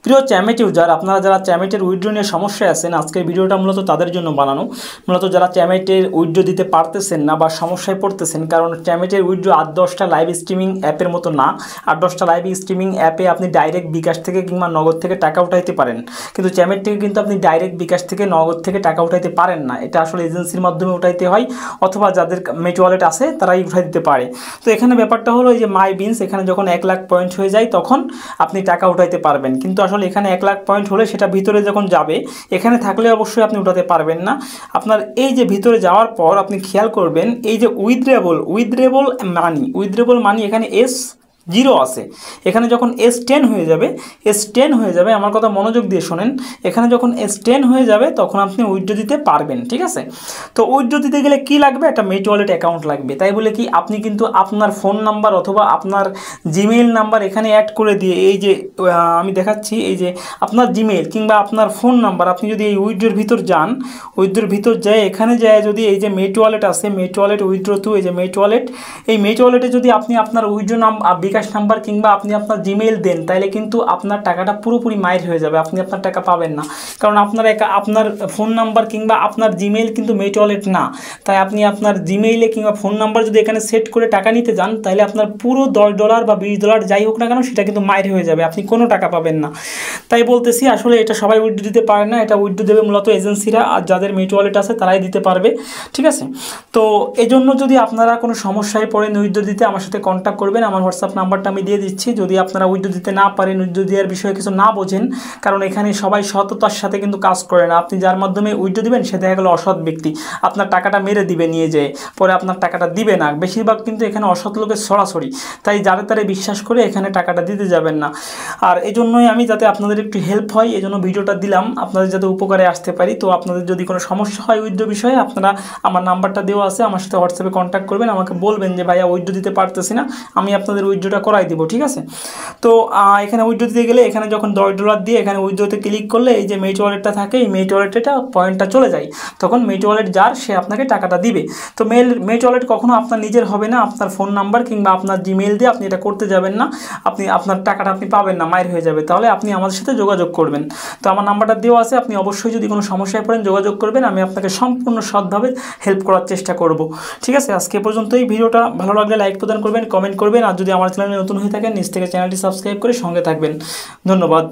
প্রিয় Chamet user, আপনারা যারা চ্যামেটের উইথড্র নিয়ে সমস্যায় আছেন, আজকের ভিডিওটা মূলত তাদের জন্য বানানো। মূলত যারা চ্যামেটের উইথড্র দিতে পারতেছেন না বা সমস্যায় পড়তেছেন, কারণ চ্যামেটের উইথড্র 8-10টা লাইভ স্ট্রিমিং অ্যাপের মতো না। 8-10টা লাইভ স্ট্রিমিং অ্যাপে আপনি ডাইরেক্ট বিকাশ থেকে কিংবা নগদ থেকে টাকা উঠাইতে পারেন, কিন্তু চ্যামেট থেকে কিন্তু আপনি ডাইরেক্ট বিকাশ থেকে নগদ থেকে টাকা উঠাইতে পারেন না। এটা আসলে এজেন্সির মাধ্যমে উঠাইতে হয়, অথবা যাদের মেট ওয়ালেট আছে তারাই উঠাই দিতে পারে। তো এখানে ব্যাপারটা হলো, এই যে মাই বিনস, এখানে যখন 1 লাখ পয়েন্ট হয়ে যায় তখন আপনি টাকা উঠাইতে পারবেন, কিন্তু আসলে এখানে 1 লাখ পয়েন্ট হলে সেটা ভিতরে যখন যাবে, এখানে থাকলে অবশ্যই আপনি উঠাতে পারবেন না। আপনার এই যে ভিতরে যাওয়ার পর আপনি খেয়াল করবেন, এই যে উইথড্রেবল মানি এখানে S0 আছে। এখানে যখন S10 হয়ে যাবে, আমার কথা মনোযোগ দিয়ে শোনেন, এখানে যখন S10 হয়ে যাবে তখন আপনি উইথড্র দিতে পারবেন, ঠিক আছে। তো উইথড্র দিতে গেলে কি লাগবে? একটা মেট ওয়ালেট অ্যাকাউন্ট লাগবে। তাই বলে কি আপনি কিন্তু আপনার ফোন নাম্বার অথবা আপনার জিমেইল নাম্বার এখানে অ্যাড করে দিয়ে, এই যে আমি দেখাচ্ছি, এই যে আপনার জিমেইল কিংবা আপনার ফোন নাম্বার, আপনি যদি এই উইথড্রোর ভিতর যান, উইথড্রোর ভিতর যায়, এখানে যায় যদি এই যে মেট ওয়ালেট আছে, মেট ওয়ালেট উইথড্রো টু, এই যে মেট ওয়ালেট, এই মেট ওয়ালেটে যদি আপনি আপনার উইথড্রো বিকাশ নাম্বার কিংবা আপনি আপনার জিমেইল দেন, তাহলে কিন্তু আপনার টাকাটা পুরোপুরি মাইর হয়ে যাবে, আপনি আপনার টাকা পাবেন না। কারণ আপনার ফোন নাম্বার কিংবা আপনার জিমেইল কিন্তু মেট ওয়ালেট না। তাই আপনি আপনার জিমেইলে কিংবা ফোন নাম্বার যদি এখানে সেট করে টাকা নিতে যান, তাহলে আপনার পুরো $10 বা $20 যাই হোক না কেন, সেটা কিন্তু মাইর হয়ে যাবে, আপনি কোনো টাকা পাবেন না। তাই বলতেছি, আসলে এটা সবাই উইথড্র দিতে পারে না, এটা উইথড্র দেবে মূলত এজেন্সিরা, আর যাদের মেট ওয়ালেট আছে তারাই দিতে পারবে, ঠিক আছে। তো এজন্য যদি আপনারা কোনো সমস্যায় পড়েন উইথড্র দিতে, আমার সাথে কন্ট্যাক্ট করবেন। আমার হোয়াটসঅ্যাপ নাম্বারটা আমি দিয়ে দিচ্ছি। যদি আপনারা উইথড্র দিতে না পারেন, উইথড্র দেওয়ার বিষয়ে কিছু না বোঝেন, কারণ এখানে সবাই সততার সাথে কিন্তু কাজ করে না। আপনি যার মাধ্যমে উইথড্র দিবেন সে দেখা গেল অসৎ ব্যক্তি, আপনার টাকাটা মেরে দিবে নিয়ে যেয়ে, পরে আপনার টাকাটা দিবে না। বেশিরভাগ কিন্তু এখানে অসৎ লোকের সরাসরি, তাই যারা তারা বিশ্বাস করে এখানে টাকাটা দিতে যাবেন না। আর এই জন্যই আমি, যাতে আপনাদের একটু হেল্প হয়, এই জন্য ভিডিওটা দিলাম, আপনাদের যাতে উপকারে আসতে পারি। তো আপনাদের যদি কোনো সমস্যা হয় উইথড্র বিষয়ে, আপনারা আমার নাম্বারটা দেওয়া আছে, আমার সাথে হোয়াটসঅ্যাপে কন্ট্যাক্ট করবেন, আমাকে বলবেন যে ভাইয়া উইথড্র দিতে পারতেছি না, আমি আপনাদের উইথড্রটা করাই দিব, ঠিক আছে। তো এখানে উইথড্র দিতে গেলে, এখানে যখন $10 দিয়ে এখানে উইথড্রতে ক্লিক করলে, এই যে মেট ওয়ালেটটা থাকে, এই মেট ওয়ালেটটা পয়েন্টটা চলে যায়, তখন মেট ওয়ালেট যার, সে আপনাকে টাকাটা দিবে। তো মেট ওয়ালেট কখনো আপনার নিজের হবে না, আপনার ফোন নাম্বার কিংবা আপনার জিমেইল দিয়ে আপনি এটা করতে যাবেন না, আপনার টাকাটা আপনি পাবেন না, মাইর হয়ে যাবে। তাহলে আপনি আমাদের সাথে যোগাযোগ করবেন। তো আমার নাম্বারটা দেওয়া আছে, আপনি অবশ্যই যদি কোনো সমস্যায় পড়েন যোগাযোগ করবেন, আমি আপনাকে সম্পূর্ণ সৎভাবে হেল্প করার চেষ্টা করব, ঠিক আছে। আজকে পর্যন্তই। ভিডিওটা ভালো লাগলে লাইক প্রদান করবেন, কমেন্ট করবেন, আর যদি আমার চ্যানেলে নতুন হয়ে থাকেন নিচ থেকে চ্যানেলটি সাবস্ক্রাইব করে সঙ্গে থাকবেন। ধন্যবাদ।